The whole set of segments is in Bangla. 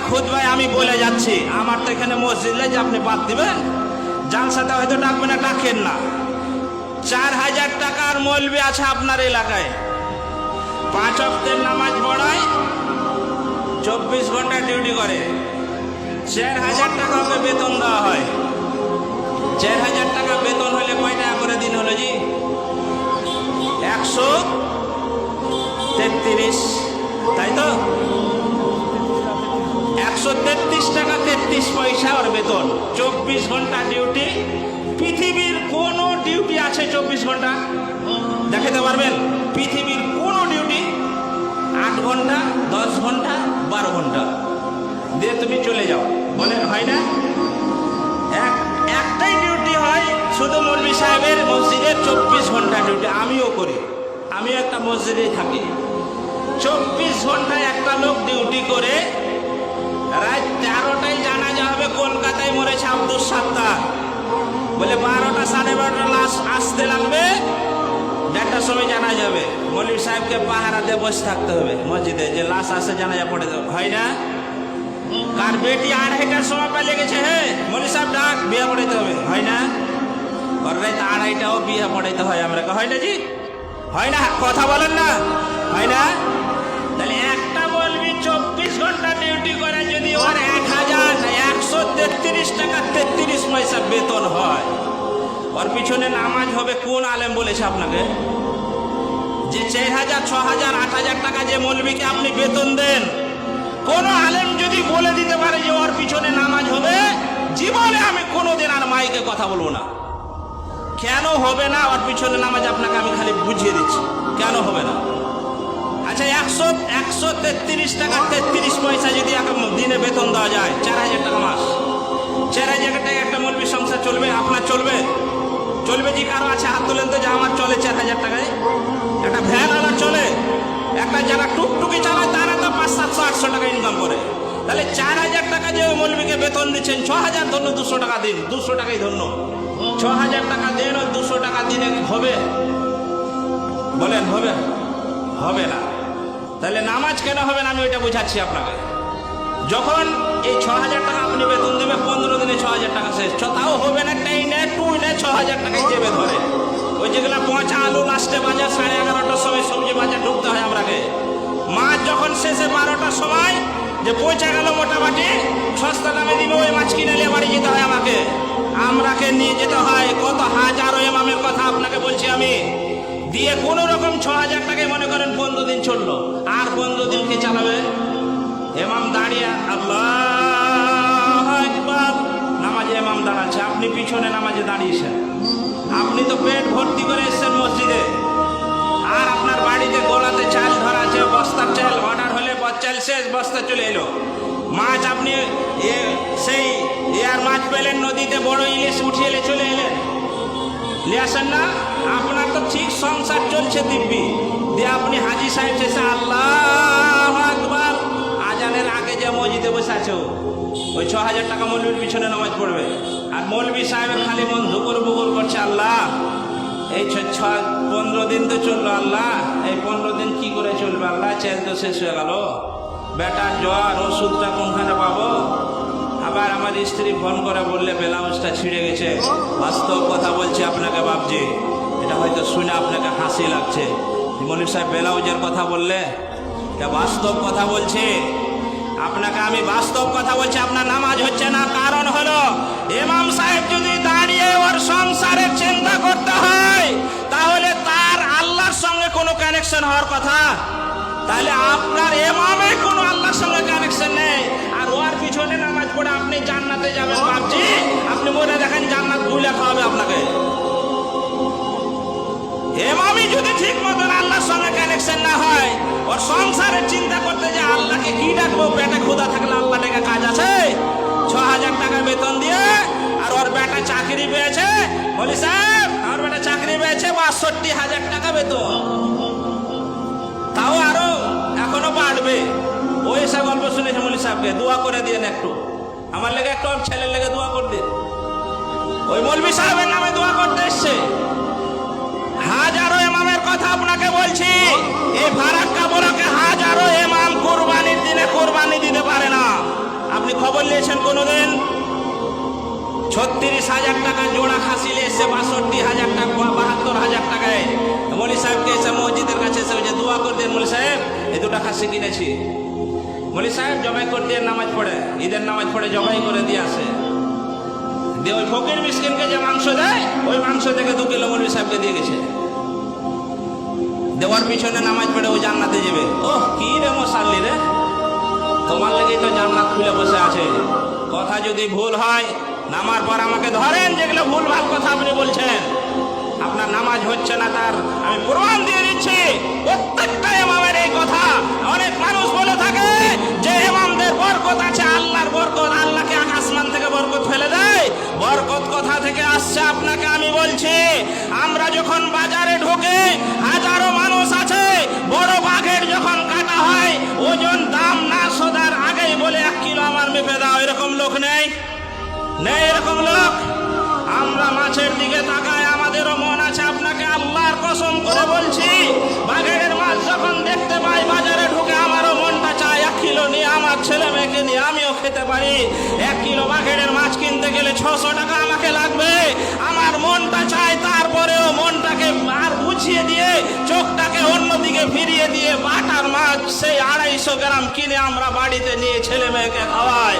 খুতবাই আমি বলে যাচ্ছি, আমার তো এখানে মসজিদ নেই যে আপনি বাদ দিবেন। জালসাতে হয়তো ডাকবেন না, ডাকেন না। 4000 টাকার মৌলবি আছে আপনার এলাকায়, 5 ওয়াক্তের নামাজ পড়ায়, 24 ঘন্টা ডিউটি করে, 4000 টাকা ওকে বেতন দেওয়া হয়। 4000 টাকা বেতন হলে কয় টাকা করে দিন হলো জি? 133, তাই তো? 133 টাকা 33 পয়সা ওর বেতন। 24 ঘন্টা ডিউটি। পৃথিবীর কোন ডিউটি আছে 24 ঘন্টা? দেখাতে পারবেন? পৃথিবীর কোন ডিউটি 8 ঘন্টা, 10 ঘন্টা, 12 ঘন্টা দিয়ে তুমি চলে যাও, বলেন হয় না? একটাই ডিউটি হয় শুধু মৌলভী সাহেবের মসজিদে, 24 ঘন্টা ডিউটি। আমিও করি, আমিও একটা মসজিদে থাকি। 24 ঘন্টায় একটা লোক ডিউটি করে, রাত 13টায় জানাজা হবে। কলকাতায় মরেছে আব্দুল সাত্তার, বলে 12টা 12:30 লাশ আসতে লাগবে, 1:30টার সময় জানা যাবে। মৌলভী সাহেবকে পাহারা দিয়ে বসে থাকতে হবে মসজিদে, যে লাশ আসে জানাজা পড়ে দেবে, হয় না? কার বেটি 2:30টার সময় পালিয়ে গেছে, হে মৌলভী সাহেব ডাক, বিয়ে পড়াইতে হবে, হয় না? আর রাত 2:30টাও বিয়ে পড়াইতে হয় আমরা, হয় না জি? হয় না? কথা বলেন না, হয় না? তাহলে একটা মৌলবি 24 ঘন্টা ডিউটি করে, যদি ওর 1,133 টাকা 33 পয়সা বেতন হয়, ওর পিছনে নামাজ হবে কোন আলেম বলেছে আপনাকে? যে 4,000, 6,000, 8,000 টাকা যে মৌলবিকে আপনি বেতন দেন, কোন আলেম যদি বলে দিতে পারে যে ওর পিছনে নামাজ হবে, জীবনে আমি কোনোদিন আর মাইকে কথা বলবো না। কেন হবে না ওর পিছনে নামাজ? আপনাকে আমি খালি বুঝিয়ে দিচ্ছি কেন হবে না। আচ্ছা, 133 টাকা 33 পয়সা যদি দিনে বেতন দেওয়া যায়, 4,000 টাকা মাস। 4,000 টাকা একটা মৌলবি সংসার চলবে? আপনার চলবে? চলবে জি? কারো আছে হাত তোলেন তো যে আমার চলে 4,000 টাকায়? একটা ভ্যান আলার চলে, একটা যারা টুকটুকি চালায় তারা তো 500, 700, 800 টাকা ইনকাম করে। তাহলে 4,000 টাকা যে মৌলবিকে বেতন দিচ্ছেন, 6,000 ধন্য, 200 টাকা দিন, 200 টাকাই ধন্য, 6,000 টাকা দেন, ওই 200 টাকা দিনে হবে? বলেন হবে? হবে না। তাহলে নামাজ কেন হবে না আমি ওইটা বুঝাচ্ছি আপনাকে। যখন এই 6,000 টাকা আপনি বেতন দেবে, 15 দিনে 6,000 টাকা শেষ, তাও হবে না। টেনে টুইনে 6,000 টাকাই দেবে ধরে। ওই যেগুলো পচা আলু লাস্টে বাজার 11:30টার সময় সবজি বাজার ঢুকতে হয় আমরাকে। মাছ যখন শেষে 12টার সময় যে পচা গেল মোটামুটি সস্তা দামে দিবে, ওই মাছ কিনে নিয়ে বাড়ি যেতে হয় আমাকে, আমরাকে নিয়ে যেতে হয়। কত হাজারো ইমামের কথা আপনাকে বলছি আমি, দিয়ে কোন রকম 6,000 টাকায় মনে করেন 15 দিন চললো, আর 15 দিন কে চালাবে? ইমাম দাঁড়িয়ে আল্লাহু আকবার, নামাজে ইমাম দাঁড়াচ্ছে, আপনি পিছনে নামাজে দাঁড়িয়েছেন। আপনি তো পেট ভর্তি করে এসেছেন মসজিদে, আর আপনার বাড়িতে গোলাতে চাল ধরা আছে, বস্তার চাল অর্ডার হলে চাল শেষ, বস্তা চলে এলো। মাছ আপনি সেই আর মাছ পেলেন নদীতে, বড় ইলিশ উঠিয়ে এলে চলে এলেন, নিয়ে আসেন না? আপনার তো ঠিক সংসার চলছে দিব্যি, দিয়ে আপনি হাজি সাহেব শেষে আল্লাহু আকবার, আজানের আগে যে মসজিদে বসে আছে, ওই 6,000 টাকা মৌলবীর পিছনে নামাজ পড়বে, আর মৌলবী সাহেবের খালি মন ধুকুর বুকুর করছে, আল্লাহ এই 15 দিন তো চললো, আল্লাহ এই 15 দিন কি করে চলবে, আল্লাহ চাল তো শেষ হয়ে গেল, বেটার জ্বর, ওষুধটা কোনখানে পাবো? আবার আমার স্ত্রী ফোন করে বললে ব্লাউজটা ছিঁড়ে গেছে। বাস্তব কথা বলছি আপনাকে বাপজি, এটা হয়তো শুনে আপনাকে হাসি লাগছে। মৌলভী সাহেব ব্লাউজের কথা বললে, এটা বাস্তব কথা বলছি আপনাকে, আমি বাস্তব কথা বলছি। আপনার নামাজ হচ্ছে না, কারণ হলো ইমাম সাহেব যদি দাঁড়িয়ে ওর সংসারের চিন্তা করতে হয়, তাহলে তার আল্লাহর সঙ্গে কোনো কানেকশন হওয়ার কথা, তাহলে আপনার ইমামে কোনো আল্লাহর সঙ্গে কানেকশন নেই, আর ওর পিছনে নামাজ পড়ে আপনি জান্নাতে যাবেন বাপজি, আপনি মনে দেখেন জান্নাত ভুলে খাওয়াবে আপনাকে। ইমামই যদি ঠিক মতন আল্লাহর সঙ্গে কানেকশন না হয়, ওর সংসারের চিন্তা করতে যে আল্লাহকে কি ডাকবো, পেটে ক্ষুধা থাকলে আল্লাহ ডেকে কাজ আছে? 6,000 টাকা বেতন দিয়ে, আর ওর বেটা চাকরি পেয়েছে, বলি সাহেব আমার বেটা চাকরি পেয়েছে 62,000 টাকা বেতন, তাও আরো এখনো বাড়বে। ওই সব গল্প শুনেছে মৌলভী সাহেবকে, দোয়া করে দিন একটু, আমার লেগে একটু, আমার ছেলের লেগে দোয়া করে দিন। ওই মৌলভী সাহেবের নামে দোয়া করতে এসছে। হাজারো ইমামের কথা আপনাকে বলছি, এই ফারাক্কা ব্লকে হাজারো ইমাম কুরবানির দিনে কুরবানি দিতে পারে না। দেখেছেন কোনোদিন? 36,000 টাকা জোড়া খাসি এসে 62,000 টাকা 72,000 টাকায় মৌলী সাহেবকে এসে মসজিদের কাছে এসে যে দোয়া করে দেন মৌলী সাহেব এই দুটা খাসি কিনেছি, মৌলী সাহেব জবাই করে দিয়ে নামাজ পড়ে, ঈদের নামাজ পড়ে জবাই করে দিয়ে আসে, দিয়ে ওই ফকির মিসকিনকে যে মাংস দেয় ওই মাংস থেকে 2 কিলো মৌলী সাহেবকে দিয়ে গেছে। দেওয়ার পিছনে নামাজ পড়ে ওই জান্নাতে যাবে। ওহ কি রে মশাল্লি রে, তোমার লেগেই তো জান্নাত খুলে বসে আছে। কথা যদি ভুল হয় নামার পর আমাকে ধরেন, যেগুলো ভুলভাল কথা আপনি বলছেন, আপনার নামাজ হচ্ছে না তার আমি প্রমাণ দিয়ে দিচ্ছি। প্রত্যেকটা ইমামের এই কথা। অনেক মানুষ বলে থাকে যে ইমামদের বরকত আছে, আল্লাহর বরকত, আল্লাহকে আসমান থেকে বরকত ফেলে দেয়। বরকত কথা থেকে আসছে আপনাকে আমি বলছি। আমরা যখন বাজারে ঢুকে হাজারো মানুষ আছে, বড় বাঘের যখন কাটা হয় ওজন দাম না সদার আগেই বলে 1 কিলো আমার মেপে দাও, এরকম লোক নেই? নেই এরকম লোক? আমরা মাছের দিকে তাকাই, আমাদেরও মন আছে। আপনাকে আল্লাহর কসম করে বলছি, বাঘের মাছ যখন দেখতে পাই বাজারে ঢুকে আমারও মনটা চায় 1 কিলো নিয়ে আমার ছেলে মেয়েকে নিয়ে আমিও খেতে পারি। 1 কিলো বাঘের মাছ কিনতে গেলে 600 টাকা আমাকে লাগবে। আমার মনটা চায়, তারপরেও মনটাকে আর বুঝিয়ে দিয়ে চোখটাকে অন্যদিকে ফিরিয়ে দিয়ে বাটার মাছ সেই 250 গ্রাম কিনে আমরা বাড়িতে নিয়ে ছেলে মেয়েকে খাওয়াই।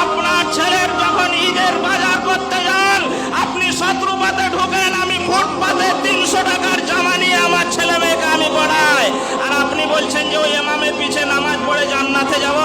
আপনার ছেলের যখন ঈদের বাজার করতে যান, আপনি শত্রুপাতে ঢোকেন, আমি ফুটপাতে 300 টাকার জামা নিয়ে আমার ছেলে মেয়েকে আমি পড়াই, আর আপনি বলছেন যে ওই ইমামের পিছে নামাজ পড়ে জান্নাতে যাব।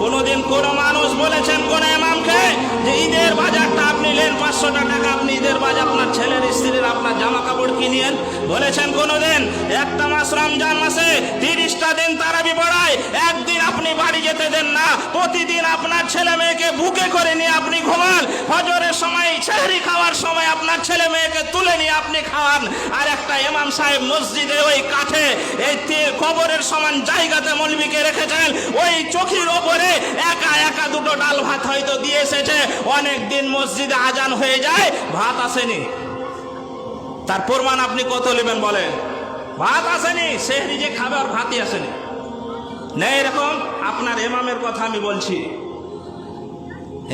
কোনোদিন কোন মানুষ বলেছেন কোন ইমামকে যে ঈদের বাজারটা আপনি নেন 500 টাকা, আপনি ঈদের বাজার আপনার ছেলের স্ত্রীর আপনার জামা কাপড় কিনেন? বলেছেন কোনোদিন? একটা মাস রমজান মাসে 30টা দিন তারাবি পড়ায়, একদিন আপনি বাড়ি যেতে দেন না। প্রতিদিন আপনার ছেলে মেয়েকে বুকে করে নিয়ে আপনি ঘুমান, ফজরের সময় সেহরি খাওয়ার সময় আপনার ছেলে মেয়েকে তুলে নিয়ে আপনি খাওয়ান। আর একটা ইমাম সাহেব মসজিদে ওই কাঠে এই কবরের সমান জায়গাতে মৌলবীকে রেখেছেন, ওই চোখের ওপরে একা একা 2টো ডাল ভাত হয়তো দিয়ে এসেছে। অনেক দিন মসজিদে আজান হয়ে যায়, ভাত আসেনি। তার প্রমাণ আপনি কত নেবেন বলেন? ভাত আসেনি, সেহরি যে খাবে আর ভাতই আসেনি। নেই এরকম? আপনার ইমামের কথা আমি বলছি।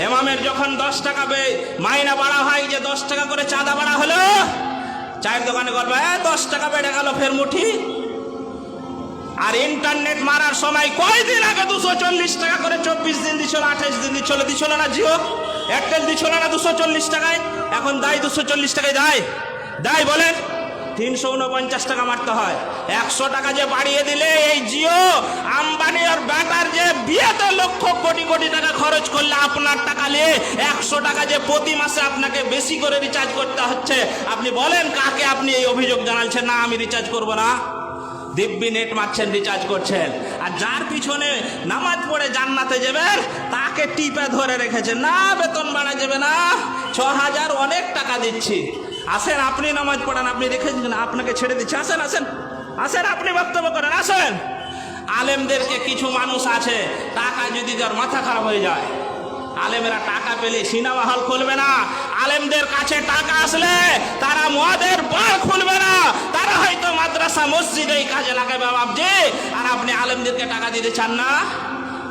ইমামের যখন 10 টাকা মাইনা বাড়া হয়, যে 10 টাকা করে চাঁদা বাড়া হলো, চায়ের দোকানে বলবে 10 টাকা বেড়ে গেল ফের মুঠি। আর ইন্টারনেট মারার সময় কয়দিন আগে 240 টাকা করে 24 দিন দিছিল, 28 দিন দিছিল না? জিও এয়ারটেল দিছিল না 240 টাকায়? এখন দায় 240 টাকায় দায় বলেন? 349 টাকা মারতে হয়। 100 টাকা যে বাড়িয়ে দিলে এই জিও আম্বানি আর বেটার যে বিয়েতে লক্ষ কোটি কোটি টাকা খরচ করলে আপনার টাকা নিয়ে 100 টাকা যে প্রতি মাসে আপনাকে বেশি করে রিচার্জ করতে হচ্ছে, আপনি বলেন কাকে আপনি এই অভিযোগ জানাচ্ছেন? না আমি রিচার্জ করব না, দিব্যি নেট মারছেন, রিচার্জ করছেন। আর যার পিছনে নামাজ পড়ে জান্নাতে যাবেন তাকে টিপে ধরে রেখেছেন, না বেতন বাড়া যাবে না, 6,000 অনেক টাকা দিচ্ছি, আসেন আপনি নামাজ পড়েন, আপনি রেখেছেন, আপনাকে ছেড়ে দিচ্ছি, আসেন আসেন আসেন আপনি বক্তব্য করেন, আসেন। আলেমদেরকে কিছু মানুষ আছে, টাকা যদি তার মাথা খারাপ হয়ে যায়, আলেমেরা টাকা পেলে সিনেমা হল খুলবে না। আলেমদের কাছে টাকা আসলে তারা মদের বার খুলবে না, তারা হয়তো মাদ্রাসা মসজিদে কাজে লাগাবে বাবজি। আর আপনি আলেমদেরকে টাকা দিতে চান না?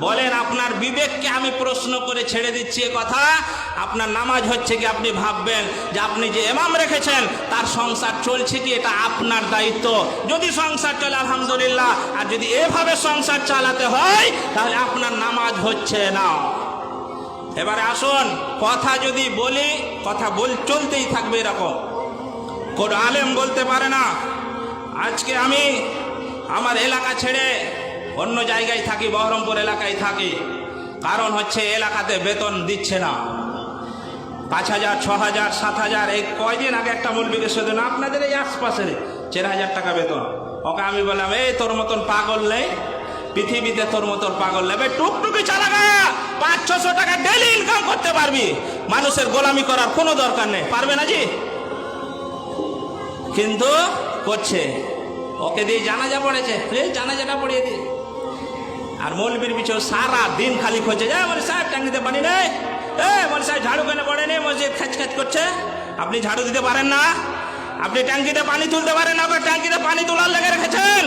বলেন আপনার বিবেককে আমি প্রশ্ন করে ছেড়ে দিচ্ছি এ কথা। আপনার নামাজ হচ্ছে কি আপনি ভাববেন যে আপনি যে ইমাম রেখেছেন তার সংসার চলছে কি, এটা আপনার দায়িত্ব। যদি সংসার চলে আলহামদুলিল্লাহ, আর যদি এভাবে সংসার চালাতে হয় তাহলে আপনার নামাজ হচ্ছে না। এবারে আসুন, কথা যদি বলি কথা চলতেই থাকবে এরকম। কোন আলেম বলতে পারে না আজকে আমি আমার এলাকা ছেড়ে অন্য জায়গায় থাকি, বহরমপুর এলাকায় থাকি, কারণ হচ্ছে এলাকাতে বেতন দিচ্ছে না। 5,000, 6,000, 7,000। এই কয়দিন আগে একটা মৌলবীকে শুধু না আপনাদের এই আশপাশের 4,000 টাকা বেতন। ওকে আমি বললাম এই তোর মতন পাগল নেই পৃথিবীতে, তোর মতন পাগল নেবে, টুকটুকি চালাগা 500-600 টাকা ডেলি ইনকাম করতে পারবি, মানুষের গোলামি করার কোনো দরকার নেই। পারবে না জি? কিন্তু করছে। ওকে দিয়ে জানাজা পড়েছে, জানাজাটা পড়িয়ে দিয়ে, আর মৌলবীর পিছু সারা দিন খালি খোঁজে যায় মৌলভী সাহেব ট্যাঙ্কিতে পানি নেই, মৌলভী সাহেব ঝাড়ু কেন পড়েনি, মসজিদ খ্যাচ খ্যাচ করছে। আপনি ঝাড়ু দিতে পারেন না? আপনি ট্যাঙ্কিতে পানি তুলতে পারেন না? ট্যাঙ্কিতে পানি তোলার লেগে রেখেছেন।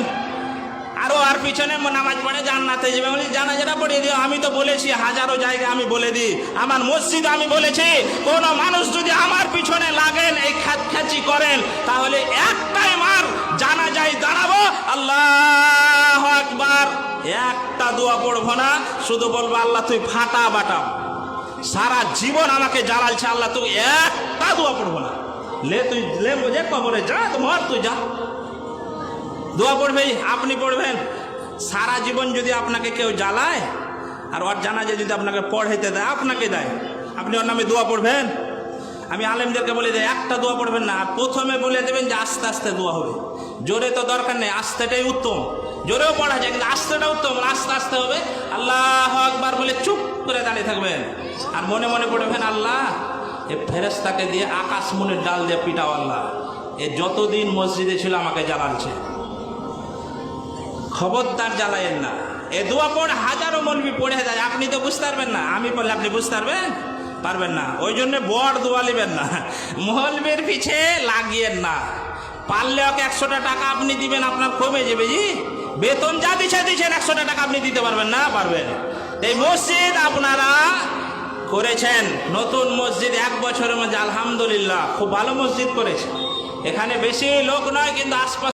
আরো আর পিছনে নামাজ পড়ে জান্নাতে যাবে বলি জানাজাটা পড়িয়ে দিও। আমি তো বলেছি হাজারো জায়গায় আমি বলে দিই, আমার মসজিদ আমি বলেছি কোন মানুষ যদি আমার পিছনে লাগেন এই খ্যাচি করেন তাহলে একটাই মার জানাজায় দাঁড়াবো আল্লাহু আকবার, একটা দোয়া পড়বো না, শুধু বলবো আল্লাহ তুই ফাটা বাটা, সারা জীবন আমাকে জ্বালালছে আল্লাহ, তুই একটা দোয়া পড়বো না, লে তুই লে বোঝে কবরে যা, তোমার তুই যা। দোয়া পড়বেই, আপনি পড়বেন। সারা জীবন যদি আপনাকে কেউ জ্বালায় আর ওর জানাজা যদি আপনাকে পড়াইতে দেয়, আপনাকে দেয়, আপনি ওর নামে দোয়া পড়বেন। আমি আলেমদেরকে বলে দেয় একটা দোয়া পড়বেন না, প্রথমে বলে দেবেন যে আস্তে আস্তে দোয়া হবে। জোরে তো দরকার নেই, আস্তেটাই উত্তম। জোরেও পড়া যায় কিন্তু আস্তেটা উত্তম, আস্তে আস্তে হবে। আল্লাহু আকবার বলে চুপ করে দাঁড়িয়ে থাকবেন আর মনে মনে পড়বেন আল্লাহ এ ফেরেশতাকে দিয়ে আকাশ মনের ডাল দিয়ে পিটাও, আল্লাহ এ যতদিন মসজিদে ছিল আমাকে জ্বালাচ্ছে, খবরদার জ্বালায়েন না। এ দোয়া পড়ে হাজারো মৌলবি পড়ে যায়, আপনি তো বুঝতে পারবেন না, আমি বললে আপনি বুঝতে পারবেন না। ওই জন্য বড় দোয়া নেবেন না, মৌলবির পিছে লাগিয়েন না। পারলে ওকে 100টা টাকা আপনি দিবেন, আপনার কমে যাবে। জি বেতন যা দিচ্ছেন 100টা টাকা আপনি দিতে পারবেন না? পারবেন। এই মসজিদ আপনারা করেছেন, নতুন মসজিদ 1 বছরের মধ্যে আলহামদুলিল্লাহ খুব ভালো মসজিদ করেছে। এখানে বেশি লোক নয় কিন্তু আশপাশ